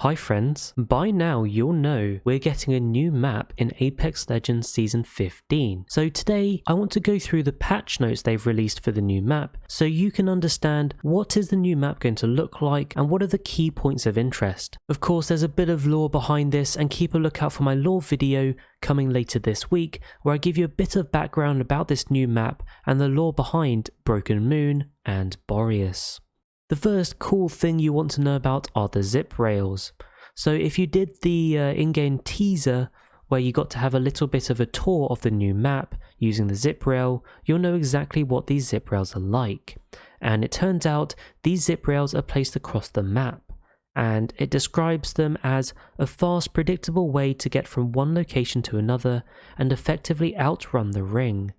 Hi friends, by now you'll know we're getting a new map in Apex Legends Season 15. So today I want to go through the patch notes they've released for the new map so you can understand what is the new map going to look like and what are the key points of interest. Of course there's a bit of lore behind this, and keep a lookout for my lore video coming later this week where I give you a bit of background about this new map and the lore behind Broken Moon and Boreas. The first cool thing you want to know about are the zip rails. So if you did the in-game teaser where you got to have a little bit of a tour of the new map using the zip rail, you'll know exactly what these zip rails are like. And it turns out these zip rails are placed across the map, and it describes them as a fast, predictable way to get from one location to another and effectively outrun the ring.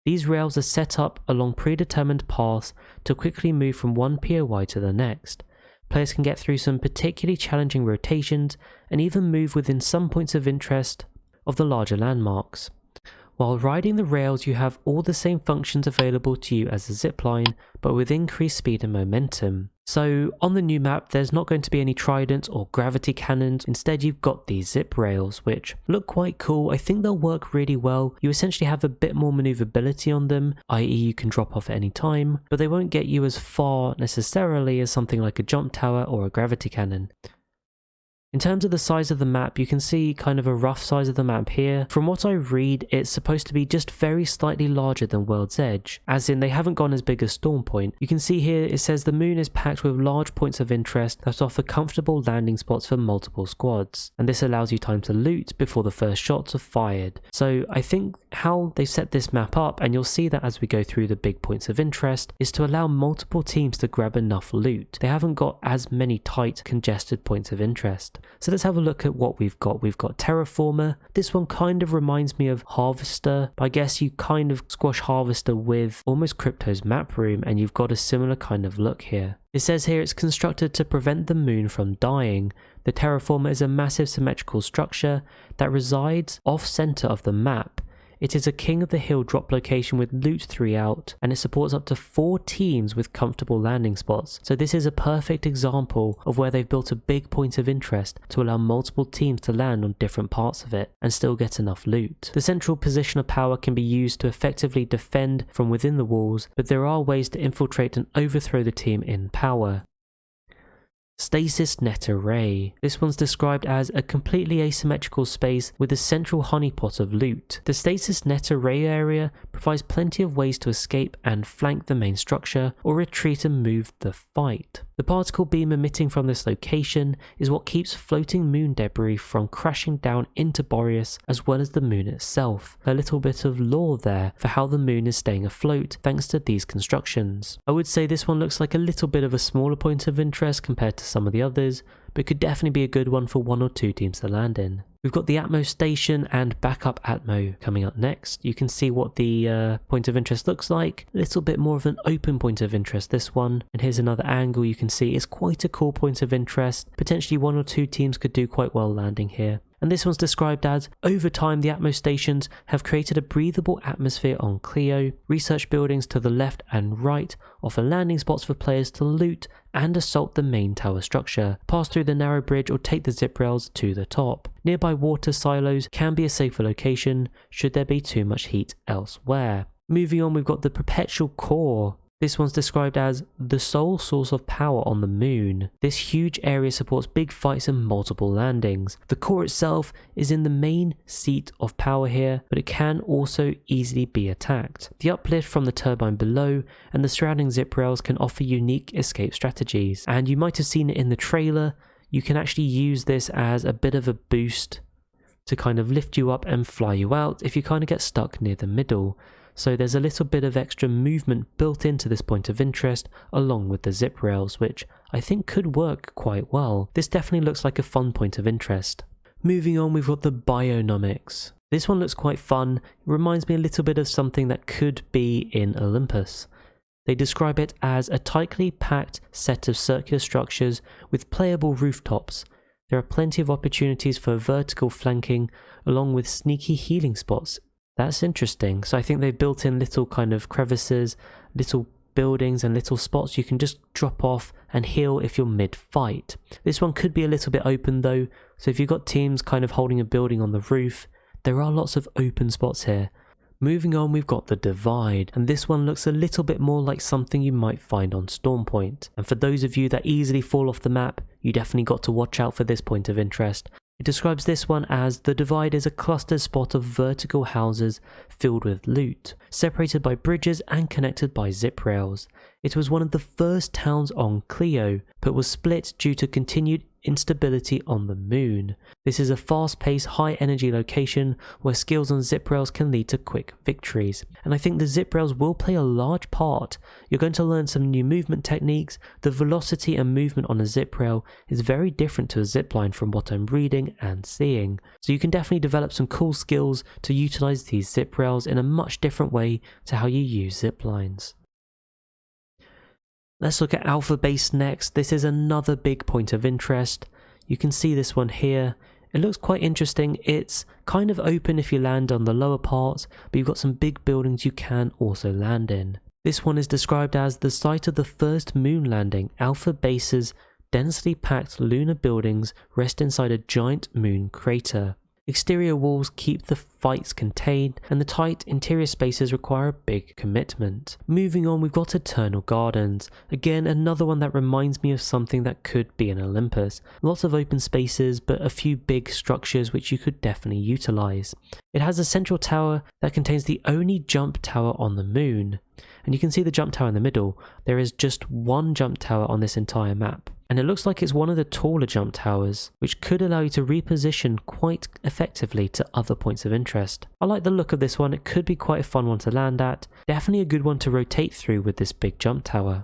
These rails are set up along predetermined paths to quickly move from one POI to the next. Players can get through some particularly challenging rotations and even move within some points of interest of the larger landmarks. While riding the rails, you have all the same functions available to you as a zipline, but with increased speed and momentum. So on the new map there's not going to be any tridents or gravity cannons. Instead you've got these zip rails, which look quite cool. I think they'll work really well. You essentially have a bit more maneuverability on them, i.e. you can drop off at any time, but they won't get you as far necessarily as something like a jump tower or a gravity cannon. In terms of the size of the map, you can see kind of a rough size of the map here. From what I read, it's supposed to be just very slightly larger than World's Edge, as in they haven't gone as big as Storm Point. You can see here it says the moon is packed with large points of interest that offer comfortable landing spots for multiple squads, and this allows you time to loot before the first shots are fired. So I think how they set this map up, and you'll see that as we go through the big points of interest, is to allow multiple teams to grab enough loot. They haven't got as many tight, congested points of interest. So let's have a look at what we've got. We've got Terraformer. This one kind of reminds me of Harvester, but I guess you kind of squash Harvester with almost Crypto's map room, and you've got a similar kind of look here. It says here it's constructed to prevent the moon from dying. The Terraformer is a massive symmetrical structure that resides off-center of the map. It is a king of the hill drop location with loot throughout, and it supports up to 4 teams with comfortable landing spots. So this is a perfect example of where they've built a big point of interest to allow multiple teams to land on different parts of it and still get enough loot. The central position of power can be used to effectively defend from within the walls, but there are ways to infiltrate and overthrow the team in power. Stasis Net Array. This one's described as a completely asymmetrical space with a central honeypot of loot. The Stasis Net Array area provides plenty of ways to escape and flank the main structure, or retreat and move the fight. The particle beam emitting from this location is what keeps floating moon debris from crashing down into Boreas, as well as the moon itself. A little bit of lore there for how the moon is staying afloat thanks to these constructions. I would say this one looks like a little bit of a smaller point of interest compared to some of the others, but could definitely be a good one for 1 or 2 teams to land in. We've got the Atmo station and backup Atmo coming up next. You can see what the point of interest looks like. A little bit more of an open point of interest, this one. And here's another angle you can see. It's quite a cool point of interest. Potentially 1 or 2 teams could do quite well landing here. And this one's described as, over time the Atmo stations have created a breathable atmosphere on Clio. Research buildings to the left and right offer landing spots for players to loot and assault the main tower structure, pass through the narrow bridge or take the zip rails to the top. Nearby water silos can be a safer location should there be too much heat elsewhere. Moving on, we've got the Perpetual Core. This one's described as the sole source of power on the moon. This huge area supports big fights and multiple landings. The core itself is in the main seat of power here, but it can also easily be attacked. The uplift from the turbine below and the surrounding zip rails can offer unique escape strategies, and you might have seen it in the trailer. You can actually use this as a bit of a boost to kind of lift you up and fly you out if you kind of get stuck near the middle. So there's a little bit of extra movement built into this point of interest along with the zip rails, which I think could work quite well. This definitely looks like a fun point of interest. Moving on, we've got the Bionomics. This one looks quite fun. It reminds me a little bit of something that could be in Olympus. They describe it as a tightly packed set of circular structures with playable rooftops. There are plenty of opportunities for vertical flanking along with sneaky healing spots. That's interesting. So I think they've built in little kind of crevices, little buildings and little spots you can just drop off and heal if you're mid-fight. This one could be a little bit open though, so if you've got teams kind of holding a building on the roof, there are lots of open spots here. Moving on, we've got the Divide, and this one looks a little bit more like something you might find on Stormpoint. And for those of you that easily fall off the map, you definitely got to watch out for this point of interest. It describes this one as the Divide is a clustered spot of vertical houses filled with loot, separated by bridges and connected by zip rails. It was one of the first towns on Clio, but was split due to continued instability on the moon. This is a fast-paced, high-energy location where skills on zip rails can lead to quick victories, and I think the zip rails will play a large part. You're going to learn some new movement techniques. The velocity and movement on a zip rail is very different to a zip line from what I'm reading and seeing, so you can definitely develop some cool skills to utilize these zip rails in a much different way to how you use zip lines. Let's look at Alpha Base next. This is another big point of interest. You can see this one here. It looks quite interesting. It's kind of open if you land on the lower parts, but you've got some big buildings you can also land in. This one is described as the site of the first moon landing. Alpha Base's densely packed lunar buildings rest inside a giant moon crater. Exterior walls keep the fights contained, and the tight interior spaces require a big commitment. Moving on, we've got Eternal Gardens. Again, another one that reminds me of something that could be an Olympus. Lots of open spaces, but a few big structures which you could definitely utilize. It has a central tower that contains the only jump tower on the moon. And you can see the jump tower in the middle. There is just one jump tower on this entire map. And it looks like it's one of the taller jump towers, which could allow you to reposition quite effectively to other points of interest. I like the look of this one. It could be quite a fun one to land at. Definitely a good one to rotate through with this big jump tower.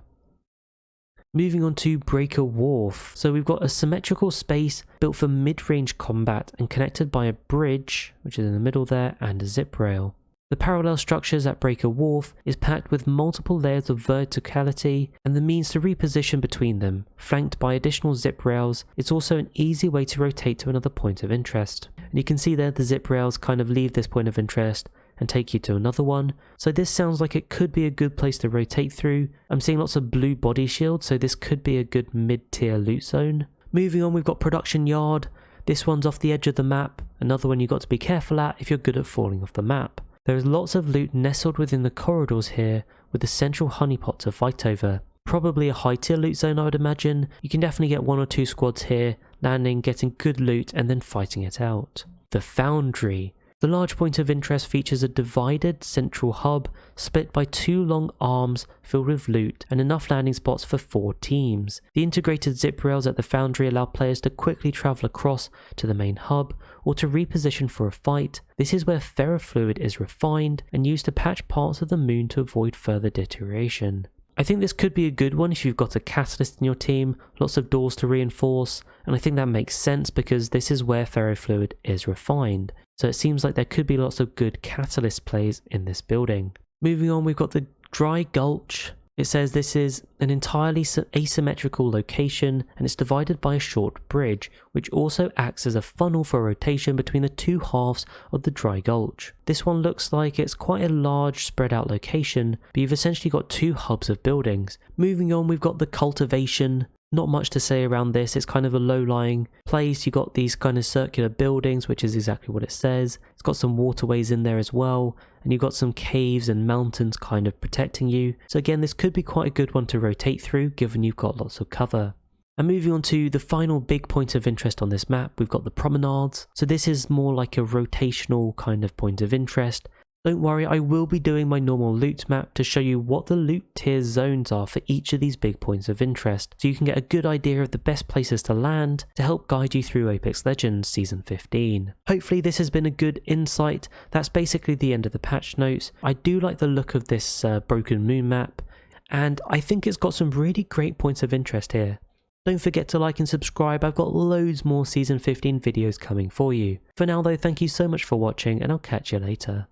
Moving on to Breaker Wharf. So we've got a symmetrical space built for mid-range combat and connected by a bridge, which is in the middle there, and a zip rail. The parallel structures at Breaker Wharf is packed with multiple layers of verticality and the means to reposition between them. Flanked by additional zip rails, it's also an easy way to rotate to another point of interest. And you can see there the zip rails kind of leave this point of interest and take you to another one. So this sounds like it could be a good place to rotate through. I'm seeing lots of blue body shields, so this could be a good mid-tier loot zone. Moving on, we've got Production Yard. This one's off the edge of the map, another one you've got to be careful at if you're good at falling off the map. There is lots of loot nestled within the corridors here, with the central honeypot to fight over. Probably a high tier loot zone, I would imagine. You can definitely get 1 or 2 squads here, landing, getting good loot and then fighting it out. The Foundry. The large point of interest features a divided central hub split by 2 long arms filled with loot and enough landing spots for 4 teams. The integrated zip rails at the Foundry allow players to quickly travel across to the main hub or to reposition for a fight. This is where ferrofluid is refined and used to patch parts of the moon to avoid further deterioration. I think this could be a good one if you've got a catalyst in your team, lots of doors to reinforce, and I think that makes sense because this is where ferrofluid is refined. So it seems like there could be lots of good catalyst plays in this building. Moving on, we've got the Dry Gulch. It says this is an entirely asymmetrical location and it's divided by a short bridge, which also acts as a funnel for rotation between the 2 halves of the Dry Gulch. This one looks like it's quite a large spread out location, but you've essentially got 2 hubs of buildings. Moving on, we've got the Cultivation. Not much to say around this. It's kind of a low-lying place. You got these kind of circular buildings, which is exactly what it says. It's got some waterways in there as well, and you've got some caves and mountains kind of protecting you. So again, this could be quite a good one to rotate through, given you've got lots of cover. And moving on to the final big point of interest on this map, we've got the promenades. So this is more like a rotational kind of point of interest. Don't worry, I will be doing my normal loot map to show you what the loot tier zones are for each of these big points of interest, so you can get a good idea of the best places to land to help guide you through Apex Legends Season 15. Hopefully this has been a good insight. That's basically the end of the patch notes. I do like the look of this Broken Moon map, and I think it's got some really great points of interest here. Don't forget to like and subscribe. I've got loads more Season 15 videos coming for you. For now though, thank you so much for watching, and I'll catch you later.